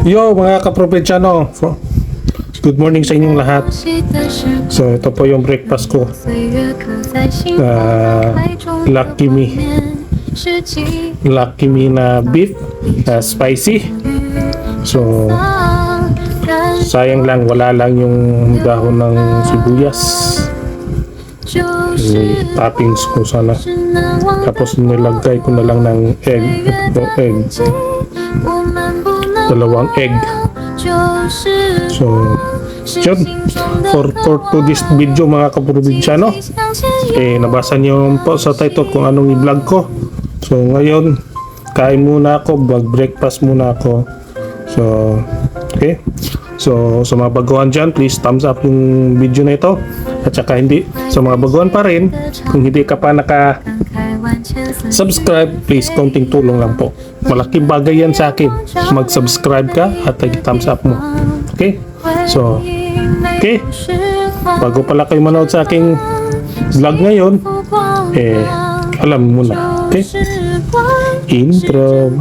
Yo mga kaprobensyano, good morning sa inyong lahat. So ito po yung breakfast ko. Lucky Me na beef, spicy. So sayang lang, wala lang yung dahon ng sibuyas. Toppings ko sana. Tapos nilagay ko na lang ng egg. Dalawang egg. So yun, for to this video mga kaprobinsyano, nabasa niyo po sa title kung anong i-vlog ko. So ngayon, kain muna ako, mag-breakfast muna ako. So okay, so sa mga baguhan dyan, please thumbs up yung video na ito. At saka hindi, sa mga baguhan pa rin, kung hindi ka pa subscribe, please, konting tulong lang po. Malaking bagay yan sa akin. Mag-subscribe ka at thumbs up mo. Okay? So, okay. Bago pala kayo manood sa aking vlog ngayon, alam mo na. Okay? Intro.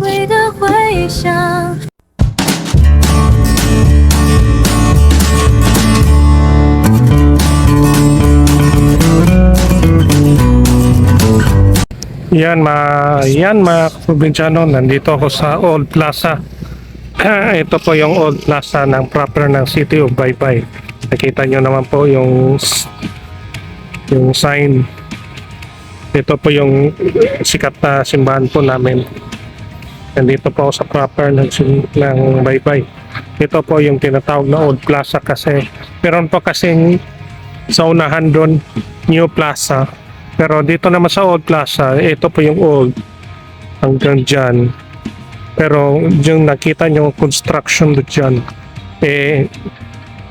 Yan mga probinsyano, nandito ako sa Old Plaza. Ito po yung Old Plaza ng proper ng City of Baybay. Nakita nyo naman po yung sign. Ito po yung sikat na simbahan po namin. Nandito po ako sa proper ng Baybay. Ito po yung tinatawag na Old Plaza kasi meron po kasing sa unahan doon New Plaza. Pero dito naman sa Old Plaza, ito po yung old hanggang dyan. Pero yung nakita nyo construction dyan,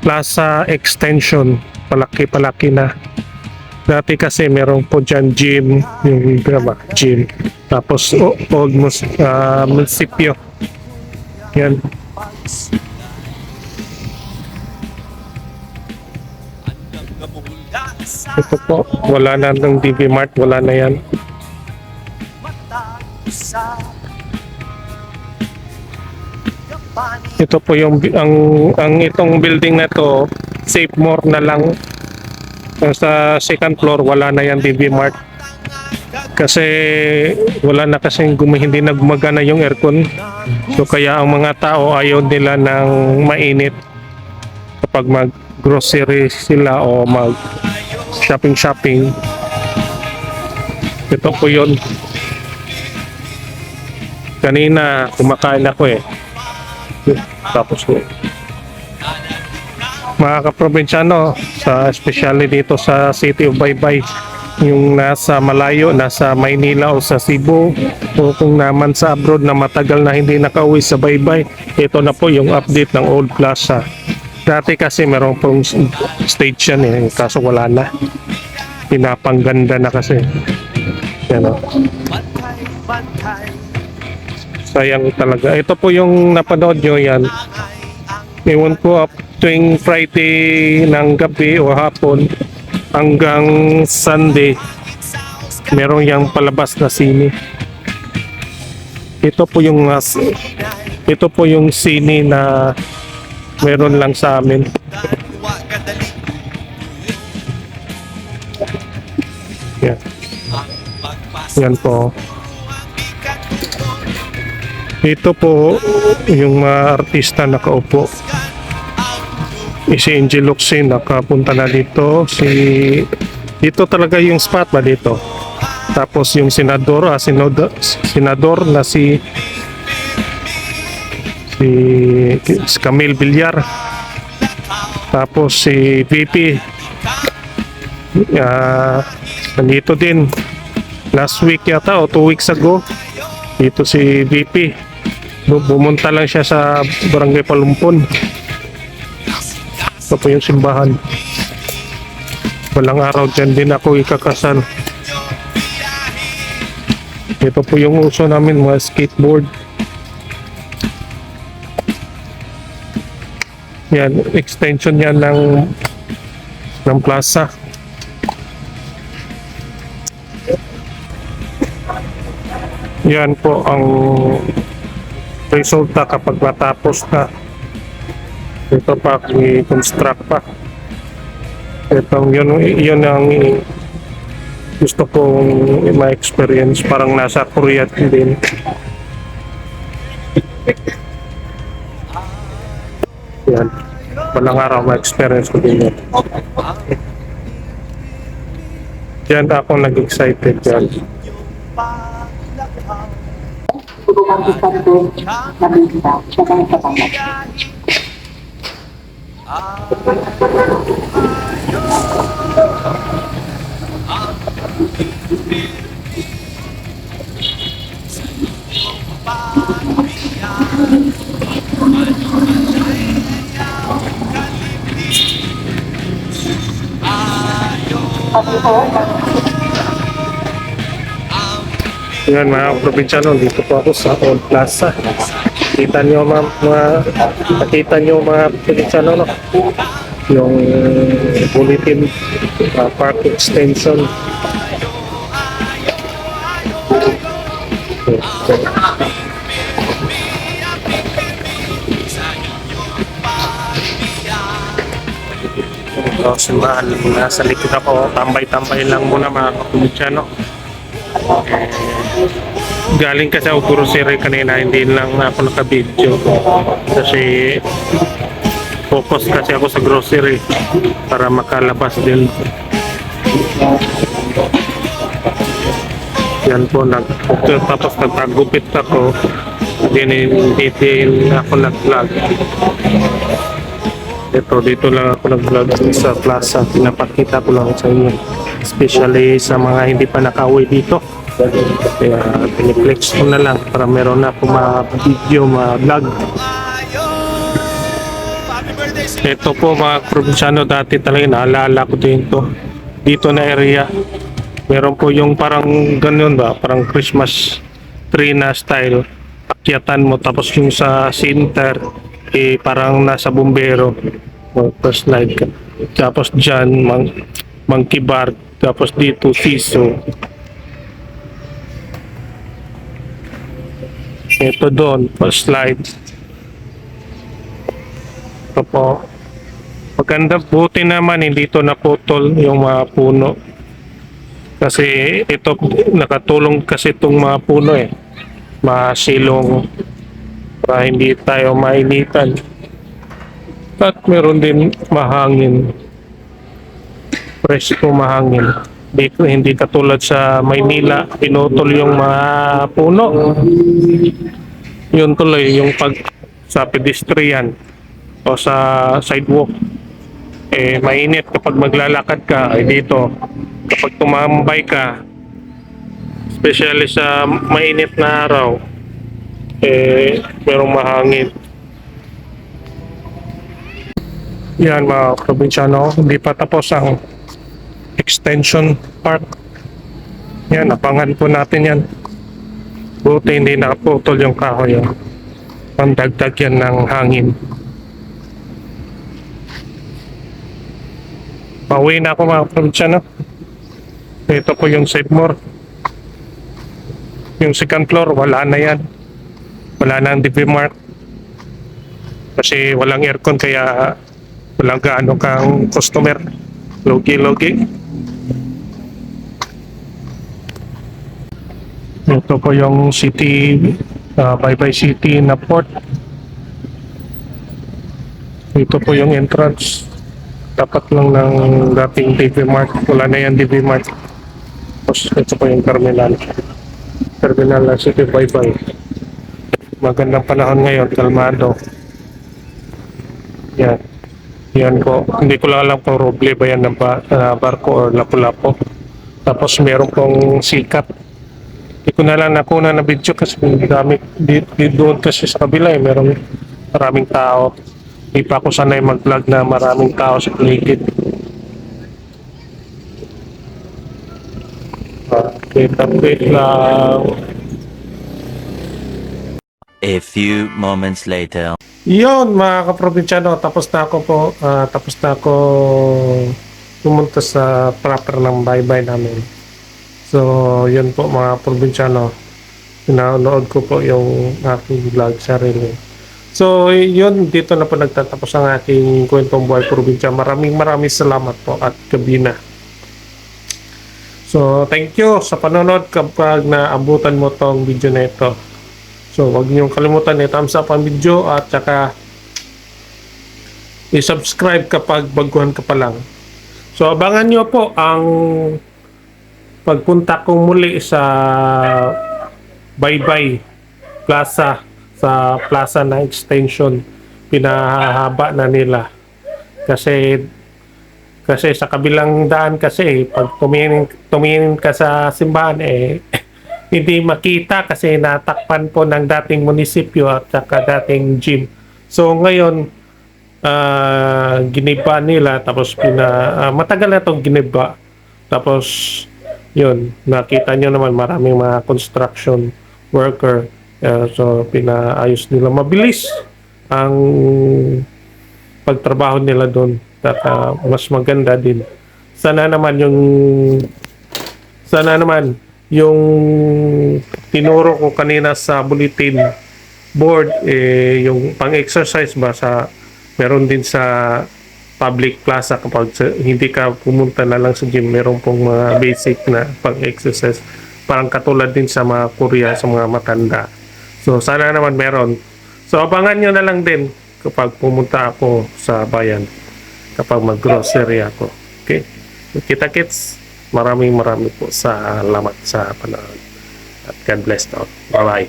plaza extension, palaki na. Dati kasi meron po dyan gym, yung gym. Tapos old munisipyo. Yan. Ito po, wala na ng DB Mart, wala na yan. Ito po yung ang itong building na to, Save More na lang. Sa second floor, wala na yan DB Mart. Kasi wala na kasing hindi na gumagana yung aircon. So kaya ang mga tao ayaw nila ng mainit kapag mag-grocery sila o shopping. Ito po yun. Kanina kumakain ako tapos mga kaprobinsyano, especially dito sa City of Baybay, yung nasa malayo, nasa Maynila o sa Cebu, o kung naman sa abroad na matagal na hindi nakauwi sa Baybay, ito na po yung update ng Old Plaza. Dati kasi meron pong stage yan kaso wala na. Pinapangganda na kasi. Yan o. Sayang talaga. Ito po yung napanood nyo yan. Ewan ko tuwing Friday ng gabi o hapon hanggang Sunday meron yung palabas na sine. Ito po yung sine na meron lang sa amin. Yan. Yan po. Ito po yung mga artista nakaupo. Si Angel Locsin nakapunta na dito. Dito talaga yung spot ba dito. Tapos yung senador na si Camille Villar. Tapos si VP nandito din last week yata o 2 weeks ago. Dito si VP bumunta lang siya sa Barangay Palumpon. Ito po yung simbahan. Walang araw dyan din ako ikakasal. Ito po yung uso namin, mga skateboard. Yan, extension yan ng plaza. Yan po ang resulta kapag natapos na Ito pa, i-construct pa. Ito, yun ang gusto kong ma-experience. Parang nasa Korea din. Yan. Walang araw ma-experience ko din yan. Diyan ako nag-excited yan. Yan mga probinsyano, dito po ako sa Old Plaza. Nakita nyo mga probinsyano, no? Yung bulletin, park extension. Ito, simbahan. Nasa likod ako, tambay-tambay lang muna mga probinsyano. Galing kasi ako grocery kanina, hindi lang ako naka-video kasi focus kasi ako sa grocery para makalabas din. Yan po, tapos nagpagupit ako, hindi din ako nag-vlog. Dito lang ako nag-vlog sa plaza, pinapakita ko lang sa inyo, especially sa mga hindi pa nakauwi dito. Kaya piniplex ko na lang para meron na ako ma-video, ma-vlog. Ito po mga probinsyano, dati talaga naalala ko dito na area. Meron po yung parang ganyan ba, parang Christmas tree na style. Akyatan mo, tapos yung sa center parang nasa bumbero, first slide ka. Tapos dyan monkey bar, tapos dito siso. Ito doon, first slide. Ito po. Maganda, buti naman hindi ito naputol yung mga puno. Kasi ito, nakatulong kasi itong mga puno masilong para hindi tayo mainitan. At meron din mahangin. Presko mahangin. Hindi katulad sa Maynila, pinutol yung mga puno. Yun tuloy yung pag sa pedestrian o sa sidewalk. Mainit kapag maglalakad ka. Dito, kapag tumambay ka, especially sa mainit na araw, merong mahangin. Yan mga probinsyano, hindi pa tapos ang extension park. Yan, abangan po natin yan. Buti hindi nakaputol yung kahoy. Pandagdag yan ng hangin. Pauwi na ako mga probinsyano. Ito po yung Save More. Yung second floor, wala na yan. Wala na ang DP Mart. Kasi walang aircon, kaya walang gaano kang customer. Logi-logi. Ito po yung city, Bye-bye City na port. Ito po yung entrance. Tapat lang ng dating DP Mart. Wala na yan DP Mart. Tapos ito po yung terminal. Terminal ng City Bye-bye. Magandang panahon ngayon, kalmado. Yan. Yan po. Hindi ko lang alam kung roble ba yan ng barko or lapu-lapu. Tapos meron pong sikat. Hindi ko na lang nakuna na video kasi dami doon kasi sa kabila merong maraming tao. Hindi pa ako sanay mag-vlog na maraming tao sa paligid. Wait lang. A few moments later. Yun mga kaprobinsyano, tapos na ako pumunta sa proper ng bye-bye namin. So yun po mga probinsyano, pinanood ko po yung aking vlog sarili. So, yun, dito na po nagtatapos ang aking kwentong buhay probinsya. Maraming salamat po at gabi na. So, thank you sa panonood kapag naabutan mo tong video na ito. So, huwag niyong kalimutan i-thumbs up ang video at saka i-subscribe kapag baguhan ka pa lang. So, abangan niyo po ang pagpunta ko muli sa Baybay Plaza, sa plaza na extension. Pinahahaba na nila. Kasi sa kabilang daan kasi pag tumingin ka sa simbahan hindi makita kasi natakpan po ng dating munisipyo at saka dating gym. So ngayon giniba nila tapos matagal na tong giniba. Tapos yun, nakita nyo naman maraming mga construction worker. So pinaayos nila, mabilis ang pagtrabaho nila doon. Mas maganda din. Sana naman yung tinuro ko kanina sa bulletin board yung pang-exercise ba meron din sa public plaza kapag hindi ka pumunta na lang sa gym, meron pong mga basic na pang-exercise parang katulad din sa mga Korea, sa mga matanda. So sana naman meron. So abangan nyo na lang din kapag pumunta ako sa bayan, kapag mag-grocery ako. Okay? Kita-kits. Maraming po salamat sa panonood. At God bless all. Bye-bye.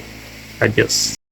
Adios.